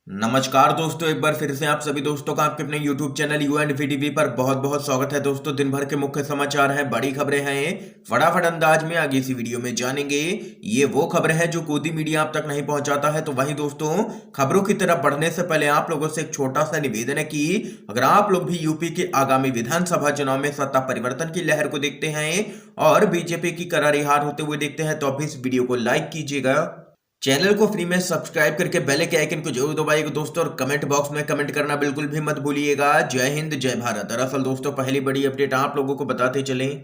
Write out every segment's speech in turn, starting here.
नमस्कार दोस्तों, एक बार फिर से आप सभी दोस्तों का आपके अपने YouTube channel you and we पर बहुत बहुत स्वागत है। दोस्तों, दिन भर के मुख्य समाचार हैं, बड़ी खबरें हैं, फटाफट अंदाज में आगे इसी वीडियो में जानेंगे। ये वो खबरें हैं जो गोदी मीडिया आप तक नहीं पहुंचाता है। तो वहीं दोस्तों, खबरों की तरफ बढ़ने से पहले आप लोगों से एक छोटा सा निवेदन है कि अगर आप लोग भी यूपी के आगामी विधानसभा चुनाव में सत्ता परिवर्तन की लहर को देखते हैं और बीजेपी की करारी हार होते हुए देखते हैं तो अभी इस वीडियो को लाइक कीजिएगा, चैनल को फ्री में सब्सक्राइब करके बेल के आइकन को जरूर दबाइएगा दोस्तों, और कमेंट बॉक्स में कमेंट करना बिल्कुल भी मत भूलिएगा। जय हिंद, जय भारत। दरअसल दोस्तों, पहली बड़ी अपडेट आप लोगों को बताते चलें।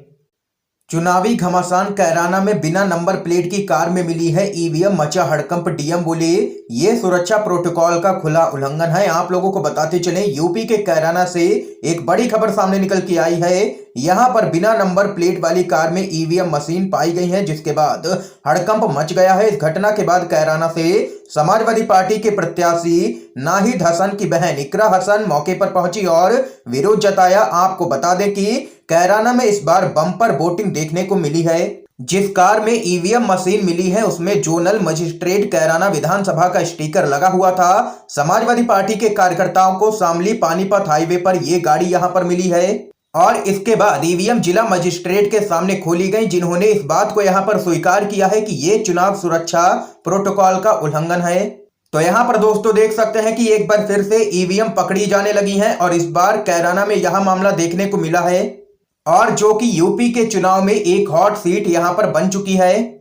चुनावी घमासान, कैराना में बिना नंबर प्लेट की कार में मिली है ईवीएम, मचा हड़कंप, डीएम बोले ये सुरक्षा प्रोटोकॉल का खुला उल्लंघन है। आप लोगों को बताते चलें, यूपी के कैराना से एक बड़ी खबर सामने निकल के आई है। यहां पर बिना नंबर प्लेट वाली कार में ईवीएम मशीन पाई गई है, जिसके बाद हड़कंप मच गया है। इस घटना के बाद कैराना से समाजवादी पार्टी के प्रत्याशी नाहिद हसन की बहन इकरा हसन मौके पर पहुंची और विरोध जताया। आपको बता दें कि कैराना में इस बार बम्पर वोटिंग देखने को मिली है। जिस कार में ईवीएम मशीन मिली है उसमें जोनल मजिस्ट्रेट कैराना विधानसभा का स्टिकर लगा हुआ था। समाजवादी पार्टी के कार्यकर्ताओं को शामली पानीपत हाईवे पर यह गाड़ी यहां पर मिली है और इसके बाद ईवीएम जिला मजिस्ट्रेट के सामने खोली गई, जिन्होंने इस बात को यहां पर स्वीकार किया है कि यह चुनाव सुरक्षा प्रोटोकॉल का उल्लंघन है। तो यहां पर दोस्तों देख सकते हैं कि एक बार फिर से ईवीएम पकड़ी जाने लगी हैं और इस बार कैराना में यह मामला देखने को मिला है, और जो कि यूपी के चुनाव में एक हॉट सीट यहां पर बन चुकी है।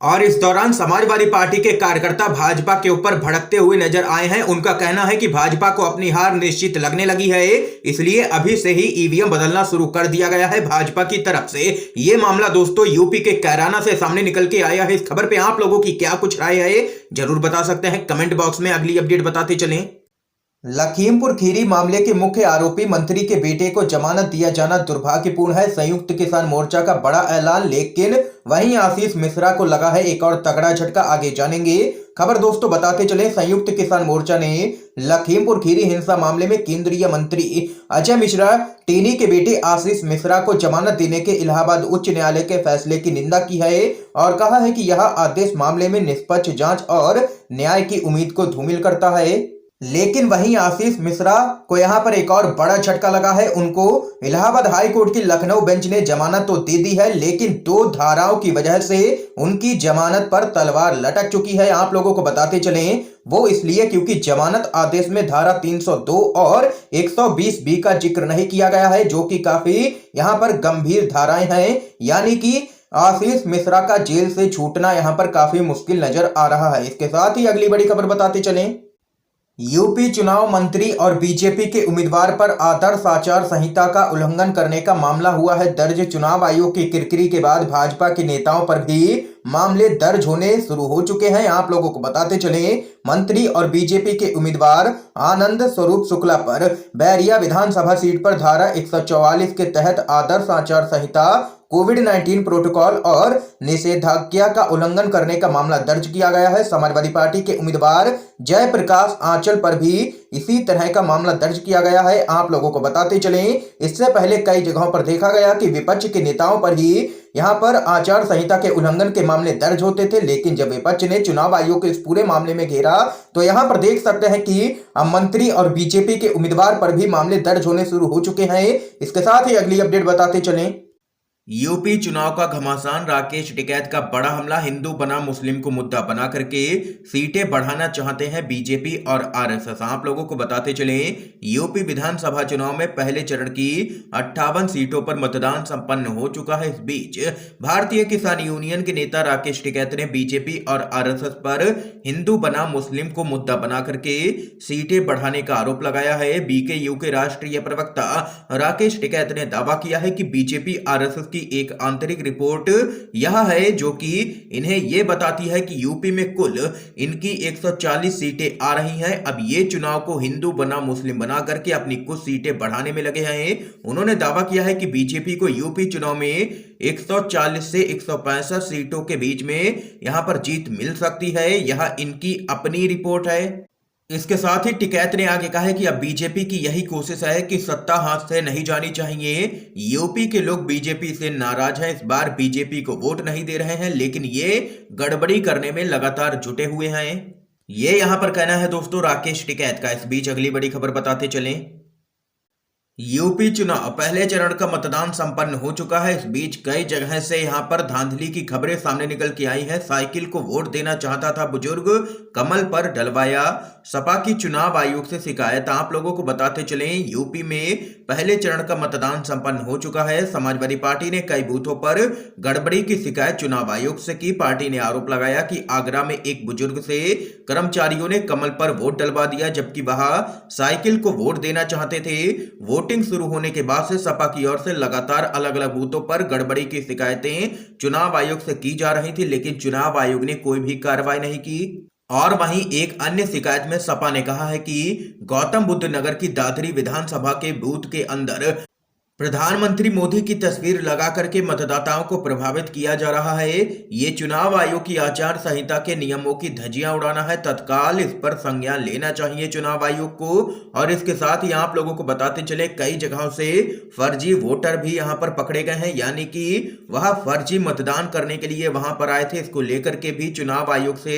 और इस दौरान समाजवादी पार्टी के कार्यकर्ता भाजपा के ऊपर भड़कते हुए नजर आए हैं। उनका कहना है कि भाजपा को अपनी हार निश्चित लगने लगी है, इसलिए अभी से ही ईवीएम बदलना शुरू कर दिया गया है भाजपा की तरफ से। यह मामला दोस्तों यूपी के कैराना से सामने निकल के आया है। इस खबर पे आप लोगों की क्या कुछ राय है, जरूर बता सकते हैं कमेंट बॉक्स में। अगली अपडेट बताते चलें। लखीमपुर खीरी मामले के मुख्य आरोपी मंत्री के बेटे को जमानत दिया जाना दुर्भाग्यपूर्ण है, संयुक्त किसान मोर्चा का बड़ा ऐलान। लेकिन वहीं आशीष मिश्रा को लगा है एक और तगड़ा झटका, आगे जानेंगे। खबर दोस्तों बताते चले, संयुक्त किसान मोर्चा ने लखीमपुर खीरी हिंसा मामले में केंद्रीय मंत्री अजय मिश्रा टेनी के बेटे आशीष मिश्रा को जमानत देने के इलाहाबाद उच्च न्यायालय के फैसले की निंदा की है और कहा है कि यह आदेश मामले में निष्पक्ष जांच और न्याय की उम्मीद को धूमिल करता है। लेकिन वहीं आशीष मिश्रा को यहां पर एक और बड़ा झटका लगा है। उनको इलाहाबाद हाई कोर्ट की लखनऊ बेंच ने जमानत तो दे दी है, लेकिन 2 धाराओं की वजह से उनकी जमानत पर तलवार लटक चुकी है। आप लोगों को बताते चलें, वो इसलिए क्योंकि जमानत आदेश में धारा 302 और 120 बी का जिक्र नहीं किया गया है, जो कि काफी यहां पर गंभीर धाराएं हैं। यानी कि आशीष मिश्रा का जेल से छूटना यहां पर काफी मुश्किल नजर आ रहा है। इसके साथ ही अगली बड़ी खबर बताते चलें। यूपी चुनाव मंत्री और बीजेपी के उम्मीदवार पर आदर्श आचार संहिता का उल्लंघन करने का मामला हुआ है दर्ज। चुनाव आयोग की किरकिरी के बाद भाजपा के नेताओं पर भी मामले दर्ज होने शुरू हो चुके हैं। आप लोगों को बताते चले, मंत्री और बीजेपी के उम्मीदवार आनंद स्वरूप शुक्ला पर बैरिया विधानसभा सीट पर धारा 144 के तहत आदर्श आचार संहिता, कोविड-19 प्रोटोकॉल और निषेधाज्ञा का उल्लंघन करने का मामला दर्ज किया गया है। समाजवादी पार्टी के उम्मीदवार जयप्रकाश आंचल पर भी इसी तरह का मामला दर्ज किया गया है। आप लोगों को बताते चलें, इससे पहले कई जगहों पर देखा गया कि विपक्ष के नेताओं पर ही यहां पर आचार संहिता के उल्लंघन के मामले दर्ज होते थे, लेकिन जब विपक्ष ने चुनाव आयोग के इस पूरे मामले में घेरा तो यहां पर देख सकते हैं कि अब मंत्री और बीजेपी के उम्मीदवार पर भी मामले दर्ज होने शुरू हो चुके हैं। इसके साथ ही अगली अपडेट बताते चलें। यूपी चुनाव का घमासान, राकेश टिकैत का बड़ा हमला, हिंदू बना मुस्लिम को मुद्दा बना करके सीटें बढ़ाना चाहते हैं बीजेपी और आरएसएस। आप लोगों को बताते चले, यूपी विधानसभा चुनाव में पहले चरण की 58 सीटों पर मतदान संपन्न हो चुका है। इस बीच भारतीय किसान यूनियन के नेता राकेश टिकैत ने बीजेपी और आरएसएस पर हिंदू बना मुस्लिम को मुद्दा बना करके सीटें बढ़ाने का आरोप लगाया है। बीकेयू के राष्ट्रीय प्रवक्ता राकेश टिकैत ने दावा किया है कि बीजेपी आरएसएस एक आंतरिक रिपोर्ट यह है जो कि इन्हें यह बताती है कि यूपी में कुल इनकी 140 सीटें आ रही हैं। अब ये चुनाव को हिंदू बना मुस्लिम बना करके अपनी कुछ सीटें बढ़ाने में लगे हैं। उन्होंने दावा किया है कि बीजेपी को यूपी चुनाव में 140 से 165 सीटों के बीच में यहां पर जीत मिल सकती है। यह इनकी अपनी रिपोर्ट है। इसके साथ ही टिकैत ने आगे कहा है कि अब बीजेपी की यही कोशिश है कि सत्ता हाथ से नहीं जानी चाहिए। यूपी के लोग बीजेपी से नाराज हैं, इस बार बीजेपी को वोट नहीं दे रहे हैं, लेकिन ये गड़बड़ी करने में लगातार जुटे हुए हैं। ये यहाँ पर कहना है दोस्तों राकेश टिकैत का। इस बीच अगली बड़ी खबर बताते चलें। यूपी चुनाव पहले चरण का मतदान संपन्न हो चुका है। इस बीच कई जगह से यहां पर धांधली की खबरें सामने निकल के आई हैं। साइकिल को वोट देना चाहता था बुजुर्ग, कमल पर डलवाया। सपा की चुनाव आयोग से शिकायत। आप लोगों को बताते चलें, यूपी में पहले चरण का मतदान संपन्न हो चुका है। समाजवादी पार्टी ने कई बूथों पर गड़बड़ी की शिकायत चुनाव आयोग से की। पार्टी ने आरोप लगाया कि आगरा में एक बुजुर्ग से कर्मचारियों ने कमल पर वोट डलवा दिया, जबकि वह साइकिल को वोट देना चाहते थे। वोटिंग शुरू होने के बाद से सपा की ओर से लगातार अलग अलग बूथों पर गड़बड़ी की शिकायतें चुनाव आयोग से की जा रही थी, लेकिन चुनाव आयोग ने कोई भी कार्रवाई नहीं की। और वहीं एक अन्य शिकायत में सपा ने कहा है कि गौतम बुद्ध नगर की दादरी विधानसभा के बूथ के अंदर प्रधानमंत्री मोदी की तस्वीर लगा करके मतदाताओं को प्रभावित किया जा रहा है। ये चुनाव आयोग की आचार संहिता के नियमों की धज्जियां उड़ाना है। तत्काल इस पर संज्ञान लेना चाहिए चुनाव आयोग को। और इसके साथ ही आप लोगों को बताते चले, कई जगहों से फर्जी वोटर भी यहां पर पकड़े गए हैं, यानी कि वह फर्जी मतदान करने के लिए वहां पर आए थे। इसको लेकर के भी चुनाव आयोग से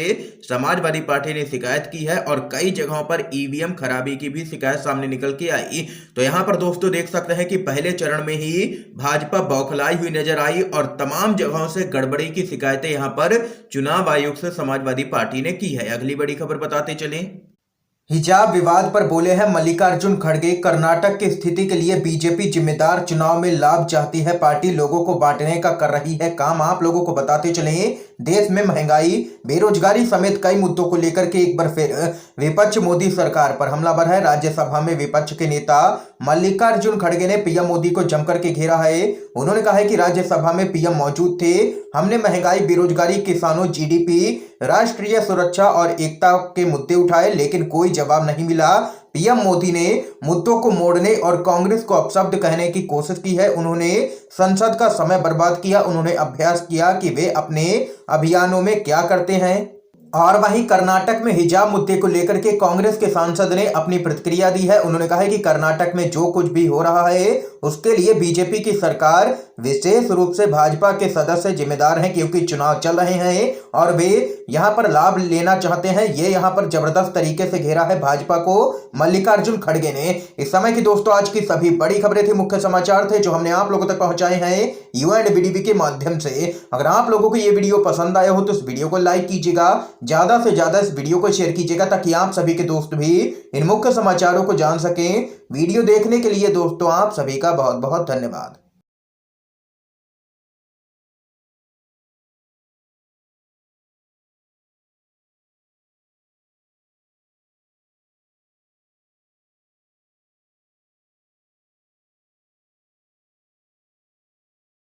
समाजवादी पार्टी ने शिकायत की है और कई जगहों पर ईवीएम खराबी की भी शिकायत सामने निकल के आई। तो यहां पर दोस्तों देख सकते हैं कि पहले चरण में ही भाजपा बौखलाई हुई नजर आई और तमाम जगहों से गड़बड़ी की शिकायतें यहां पर चुनाव आयोग से समाजवादी पार्टी ने की है। अगली बड़ी खबर बताते चलें। हिजाब विवाद पर बोले हैं मल्लिकार्जुन खड़गे, कर्नाटक की स्थिति के लिए बीजेपी जिम्मेदार, चुनाव में लाभ चाहती है पार्टी, लोगों को बांटने का कर रही है काम। आप लोगों को बताते चलें, देश में महंगाई, बेरोजगारी समेत कई मुद्दों को लेकर के एक बार फिर विपक्ष मोदी सरकार पर हमलावर है। राज्यसभा में विपक्ष के नेता मल्लिकार्जुन खड़गे ने पीएम मोदी को जमकर के घेरा है। उन्होंने कहा है कि राज्यसभा में पीएम मौजूद थे, हमने महंगाई, बेरोजगारी, किसानों, जीडीपी, राष्ट्रीय सुरक्षा और एकता के मुद्दे उठाए, लेकिन कोई जवाब नहीं मिला। पीएम मोदी ने मुद्दों को मोड़ने और कांग्रेस को अपशब्द कहने की कोशिश की है। उन्होंने संसद का समय बर्बाद किया। उन्होंने अभ्यास किया कि वे अपने अभियानों में क्या करते हैं। और वहीं कर्नाटक में हिजाब मुद्दे को लेकर के कांग्रेस के सांसद ने अपनी प्रतिक्रिया दी है। उन्होंने कहा है कि कर्नाटक में जो कुछ भी हो रहा है उसके लिए बीजेपी की सरकार, विशेष रूप से भाजपा के सदस्य जिम्मेदार हैं, क्योंकि चुनाव चल रहे हैं और वे यहां पर लाभ लेना चाहते हैं। ये यहां पर जबरदस्त तरीके से घेरा है भाजपा को मल्लिकार्जुन खड़गे ने। इस समय की दोस्तों आज की सभी बड़ी खबरें थी, मुख्य समाचार थे जो हमने आप लोगों तक पहुंचाए हैं UNVDB के माध्यम से। अगर आप लोगों को ये वीडियो पसंद आया हो तो इस वीडियो को लाइक कीजिएगा, ज्यादा से ज्यादा इस वीडियो को शेयर कीजिएगा ताकि आप सभी के दोस्त भी इन मुख्य समाचारों को जान सकें। वीडियो देखने के लिए दोस्तों आप सभी का बहुत बहुत धन्यवाद।